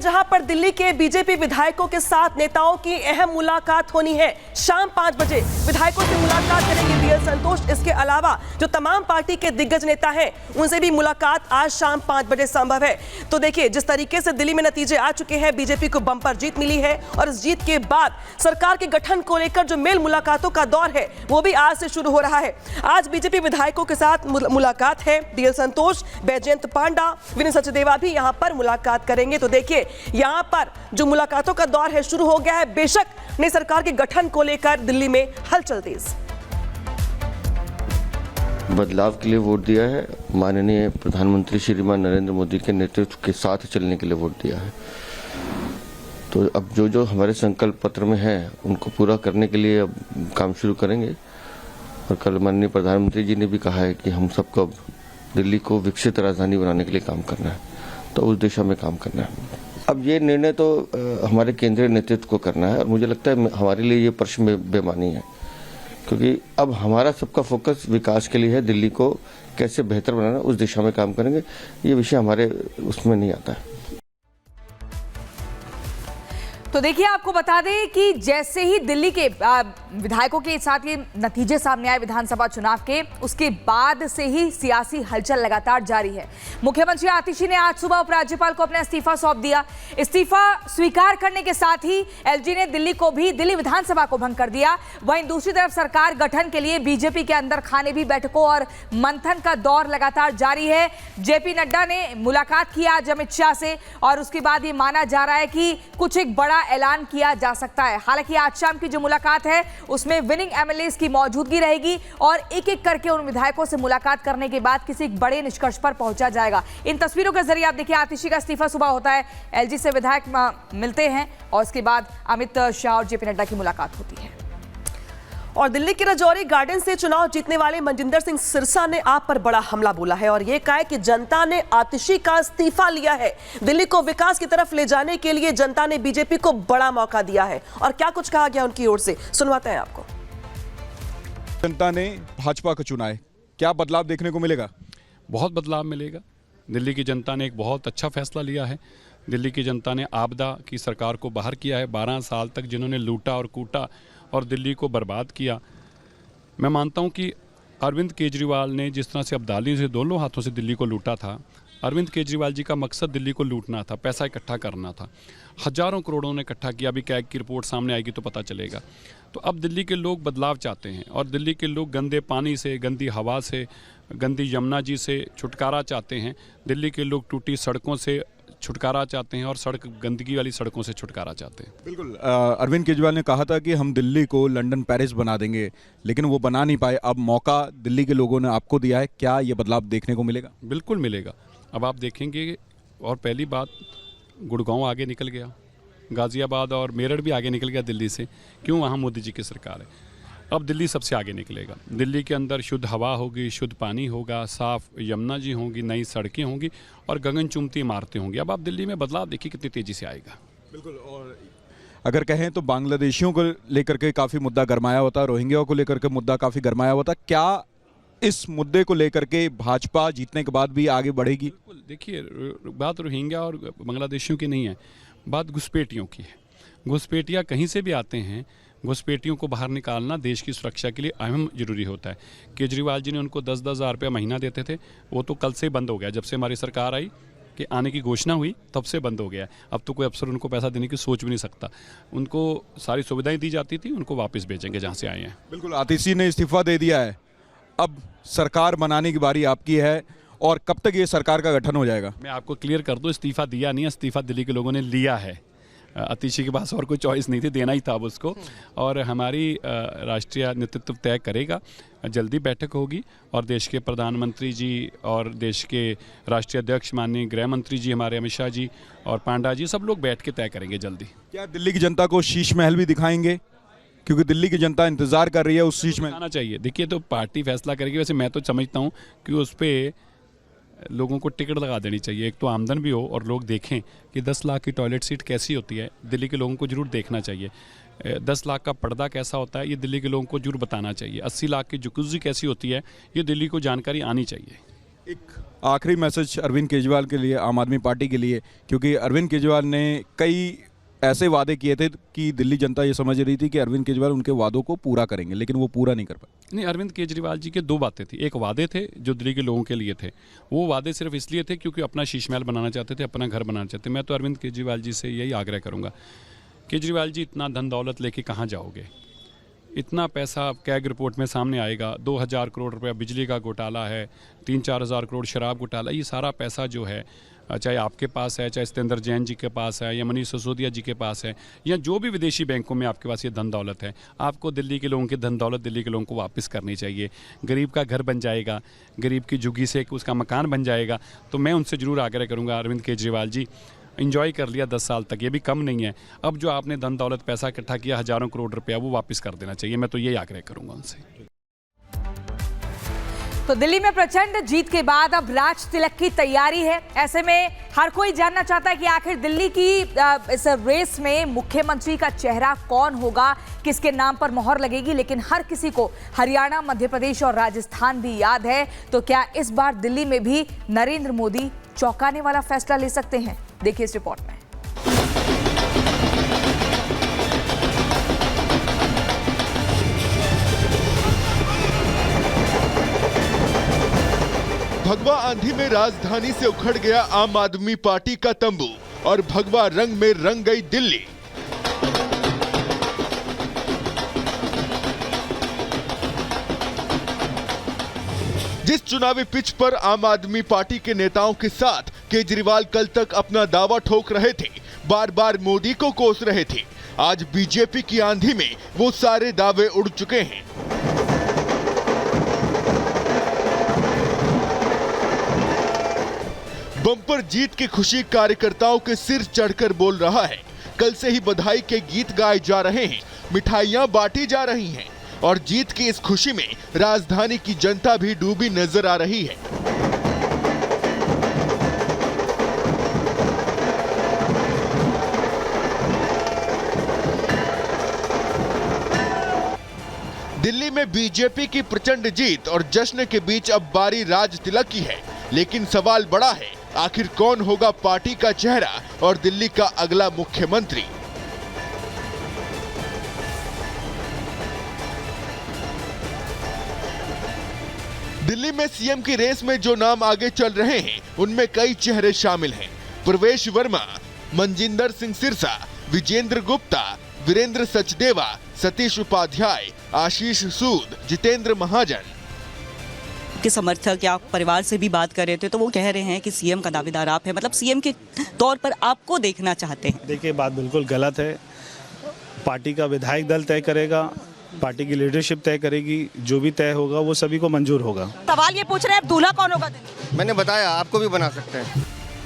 जहां पर दिल्ली के बीजेपी विधायकों के साथ नेताओं की अहम मुलाकात होनी है। शाम 5 बजे विधायकों से मुलाकात करेंगे बीएल संतोष। इसके अलावा जो तमाम पार्टी के दिग्गज नेता हैं उनसे भी मुलाकात आज शाम 5 बजे संभव है। तो देखिए, जिस तरीके से दिल्ली में नतीजे आ चुके हैं, बीजेपी को बंपर जीत मिली है और इस जीत के बाद सरकार के गठन को लेकर जो मेल मुलाकातों का दौर है वो भी आज से शुरू हो रहा है। आज बीजेपी विधायकों के साथ मुलाकात है। बीएल संतोष, बैजयंत पांडा, विनय सचदेवा भी यहां पर मुलाकात करेंगे। तो देखिए, यहां पर जो मुलाकातों का दौर है शुरू हो गया है। बेशक नई सरकार के गठन को लेकर दिल्ली में हलचल तेज। बदलाव के लिए वोट दिया है। माननीय प्रधानमंत्री श्रीमान नरेंद्र मोदी के नेतृत्व के साथ चलने के लिए वोट दिया है। तो अब जो हमारे संकल्प पत्र में है उनको पूरा करने के लिए अब काम शुरू करेंगे। और कल माननीय प्रधानमंत्री जी ने भी कहा है कि हम सबको अब दिल्ली को विकसित राजधानी बनाने के लिए काम करना है, तो उस दिशा में काम करना है। अब ये निर्णय तो हमारे केंद्रीय नेतृत्व को करना है और मुझे लगता है हमारे लिए ये प्रश्न बेमानी है, क्योंकि अब हमारा सबका फोकस विकास के लिए है। दिल्ली को कैसे बेहतर बनाना, उस दिशा में काम करेंगे। ये विषय हमारे उसमें नहीं आता है। तो देखिए, आपको बता दें कि जैसे ही दिल्ली के विधायकों के साथ ये नतीजे सामने आए विधानसभा चुनाव के, उसके बाद से ही सियासी हलचल लगातार जारी है। मुख्यमंत्री आतिशी ने आज सुबह उपराज्यपाल को अपना इस्तीफा सौंप दिया। इस्तीफा स्वीकार करने के साथ ही एलजी ने दिल्ली विधानसभा को भंग कर दिया। वहीं दूसरी तरफ सरकार गठन के लिए बीजेपी के अंदर खाने भी बैठकों और मंथन का दौर लगातार जारी है। जेपी नड्डा ने मुलाकात की आज अमित शाह से और उसके बाद ये माना जा रहा है कि कुछ एक बड़ा ऐलान किया जा सकता है। हालांकि आज शाम की जो मुलाकात है उसमें विनिंग एमएलएस की मौजूदगी रहेगी और एक एक करके उन विधायकों से मुलाकात करने के बाद किसी एक बड़े निष्कर्ष पर पहुंचा जाएगा। इन तस्वीरों के जरिए आप देखिए, आतिशी का इस्तीफा सुबह होता है, एलजी से विधायक मिलते हैं और उसके बाद अमित शाह और जेपी नड्डा की मुलाकात होती है। और दिल्ली के राजौरी गार्डन से चुनाव जीतने वाले मनजिंदर सिंह सिरसा ने आप पर बड़ा हमला बोला है और यह कहा है कि जनता ने आतिशी का इस्तीफा लिया है। दिल्ली को विकास की तरफ ले जाने के लिए जनता ने बीजेपी को बड़ा मौका दिया है। और क्या कुछ कहा गया उनकी ओर से, सुनवाते हैं आपको। जनता ने भाजपा को चुना है, क्या बदलाव देखने को मिलेगा? बहुत बदलाव मिलेगा। दिल्ली की जनता ने एक बहुत अच्छा फैसला लिया है। दिल्ली की जनता ने आपदा की सरकार को बाहर किया है। 12 साल तक जिन्होंने लूटा और कूटा और दिल्ली को बर्बाद किया। मैं मानता हूं कि अरविंद केजरीवाल ने जिस तरह से अब्दाली से दोनों हाथों से दिल्ली को लूटा था, अरविंद केजरीवाल जी का मकसद दिल्ली को लूटना था, पैसा इकट्ठा करना था। हजारों करोड़ों ने इकट्ठा किया। अभी कैग की रिपोर्ट सामने आएगी तो पता चलेगा। तो अब दिल्ली के लोग बदलाव चाहते हैं और दिल्ली के लोग गंदे पानी से, गंदी हवा से, गंदी यमुना जी से छुटकारा चाहते हैं। दिल्ली के लोग टूटी सड़कों से छुटकारा चाहते हैं और गंदगी वाली सड़कों से छुटकारा चाहते हैं। बिल्कुल, अरविंद केजरीवाल ने कहा था कि हम दिल्ली को लंदन पेरिस बना देंगे, लेकिन वो बना नहीं पाए। अब मौका दिल्ली के लोगों ने आपको दिया है, क्या ये बदलाव देखने को मिलेगा? बिल्कुल मिलेगा। अब आप देखेंगे, और पहली बात, गुड़गांव आगे निकल गया, गाजियाबाद और मेरठ भी आगे निकल गया दिल्ली से। क्यों? वहाँ मोदी जी की सरकार है। अब दिल्ली सबसे आगे निकलेगा। दिल्ली के अंदर शुद्ध हवा होगी, शुद्ध पानी होगा, साफ यमुना जी होंगी, नई सड़कें होंगी और गगन चुंबती इमारतें होंगी। अब आप दिल्ली में बदलाव देखिए कितनी तेजी से आएगा। बिल्कुल। और अगर कहें तो बांग्लादेशियों को लेकर के काफ़ी मुद्दा गरमाया होता है, रोहिंग्या को लेकर के मुद्दा काफ़ी गरमाया होता। क्या इस मुद्दे को लेकर के भाजपा जीतने के बाद भी आगे बढ़ेगी? बिल्कुल। देखिए, बात रोहिंग्या और बांग्लादेशियों की नहीं है, बात घुसपैठियों की है। घुसपैठिया कहीं से भी आते हैं, घुसपैठियों को बाहर निकालना देश की सुरक्षा के लिए अहम जरूरी होता है। केजरीवाल जी ने उनको 10-10 हज़ार रुपया महीना देते थे, वो तो कल से बंद हो गया। जब से हमारी सरकार आई कि आने की घोषणा हुई तब से बंद हो गया। अब तो कोई अफसर उनको पैसा देने की सोच भी नहीं सकता। उनको सारी सुविधाएं दी जाती थी, उनको वापस भेजेंगे जहाँ से आए हैं। बिल्कुल, आतिशी ने इस्तीफा दे दिया है, अब सरकार बनाने की बारी आपकी है। और कब तक ये सरकार का गठन हो जाएगा? मैं आपको क्लियर कर दूँ, इस्तीफा दिया नहीं है, इस्तीफा दिल्ली के लोगों ने लिया है। आतिशी के पास और कोई चॉइस नहीं थी, देना ही था अब उसको। और हमारी राष्ट्रीय नेतृत्व तय करेगा। जल्दी बैठक होगी और देश के प्रधानमंत्री जी और देश के राष्ट्रीय अध्यक्ष माननीय गृह मंत्री जी हमारे अमित शाह जी और पांडा जी, सब लोग बैठ के तय करेंगे जल्दी। क्या दिल्ली की जनता को शीश महल भी दिखाएंगे? क्योंकि दिल्ली की जनता इंतजार कर रही है उस शीश महल। आना चाहिए। देखिए, तो पार्टी फैसला करेगी। वैसे मैं तो समझता हूँ कि उस पर लोगों को टिकट लगा देनी चाहिए। एक तो आमदन भी हो और लोग देखें कि 10 लाख की टॉयलेट सीट कैसी होती है। दिल्ली के लोगों को जरूर देखना चाहिए। 10 लाख का पर्दा कैसा होता है, ये दिल्ली के लोगों को जरूर बताना चाहिए। 80 लाख की जकूज़ी कैसी होती है, ये दिल्ली को जानकारी आनी चाहिए। एक आखिरी मैसेज अरविंद केजरीवाल के लिए, आम आदमी पार्टी के लिए, क्योंकि अरविंद केजरीवाल ने कई ऐसे वादे किए थे कि दिल्ली जनता ये समझ रही थी कि अरविंद केजरीवाल उनके वादों को पूरा करेंगे, लेकिन वो पूरा नहीं कर पाए। नहीं, अरविंद केजरीवाल जी के दो बातें थी। एक वादे थे जो दिल्ली के लोगों के लिए थे, वो वादे सिर्फ इसलिए थे क्योंकि अपना शीशमहल बनाना चाहते थे, अपना घर बनाना चाहते। मैं तो अरविंद केजरीवाल जी से यही आग्रह करूँगा, केजरीवाल जी इतना धन दौलत लेके कहाँ जाओगे? इतना पैसा कैग रिपोर्ट में सामने आएगा, 2000 करोड़ रुपया बिजली का घोटाला है, 3-4 हज़ार करोड़ शराब घोटाला, ये सारा पैसा जो है चाहे आपके पास है, चाहे सत्येंद्र जैन जी के पास है, या मनीष सिसोदिया जी के पास है, या जो भी विदेशी बैंकों में आपके पास ये धन दौलत है, आपको दिल्ली के लोगों की धन दौलत दिल्ली के लोगों को वापस करनी चाहिए। गरीब का घर बन जाएगा, गरीब की झुग्गी से उसका मकान बन जाएगा। तो मैं उनसे ज़रूर आग्रह करूँगा, अरविंद केजरीवाल जी, एंजॉय कर लिया 10 साल तक, ये भी कम नहीं है। अब जो आपने धन दौलत पैसा इकट्ठा किया हज़ारों करोड़ रुपया, वो वापस कर देना चाहिए। मैं तो यही आग्रह करूँगा उनसे। तो दिल्ली में प्रचंड जीत के बाद अब राज तिलक की तैयारी है। ऐसे में हर कोई जानना चाहता है कि आखिर दिल्ली की इस रेस में मुख्यमंत्री का चेहरा कौन होगा, किसके नाम पर मोहर लगेगी। लेकिन हर किसी को हरियाणा, मध्य प्रदेश और राजस्थान भी याद है। तो क्या इस बार दिल्ली में भी नरेंद्र मोदी चौंकाने वाला फैसला ले सकते हैं? देखिए इस रिपोर्ट में। भगवा आंधी में राजधानी से उखड़ गया आम आदमी पार्टी का तंबू और भगवा रंग में रंग गई दिल्ली। जिस चुनावी पिच पर आम आदमी पार्टी के नेताओं के साथ केजरीवाल कल तक अपना दावा ठोक रहे थे, बार बार मोदी को कोस रहे थे, आज बीजेपी की आंधी में वो सारे दावे उड़ चुके हैं। बम्पर जीत की खुशी कार्यकर्ताओं के सिर चढ़कर बोल रहा है। कल से ही बधाई के गीत गाए जा रहे हैं, मिठाइयां बांटी जा रही हैं और जीत की इस खुशी में राजधानी की जनता भी डूबी नजर आ रही है। दिल्ली में बीजेपी की प्रचंड जीत और जश्न के बीच अब बारी राज तिलक की है। लेकिन सवाल बड़ा है, आखिर कौन होगा पार्टी का चेहरा और दिल्ली का अगला मुख्यमंत्री? दिल्ली में सीएम की रेस में जो नाम आगे चल रहे हैं, उनमें कई चेहरे शामिल हैं। प्रवेश वर्मा, मनजिंदर सिंह सिरसा, विजेंद्र गुप्ता, वीरेंद्र सचदेवा, सतीश उपाध्याय, आशीष सूद, जितेंद्र महाजन के समर्थक या परिवार से भी बात कर रहे थे तो वो कह रहे हैं कि सीएम का दावेदार आप हैं, मतलब सीएम के तौर पर आपको देखना चाहते हैं। देखिए, बात बिल्कुल गलत है। पार्टी का विधायक दल तय करेगा, पार्टी की लीडरशिप तय करेगी, जो भी तय होगा वो सभी को मंजूर होगा। सवाल ये पूछ रहे हैं दूल्हा कौन होगा? मैंने बताया, आपको भी बना सकते हैं।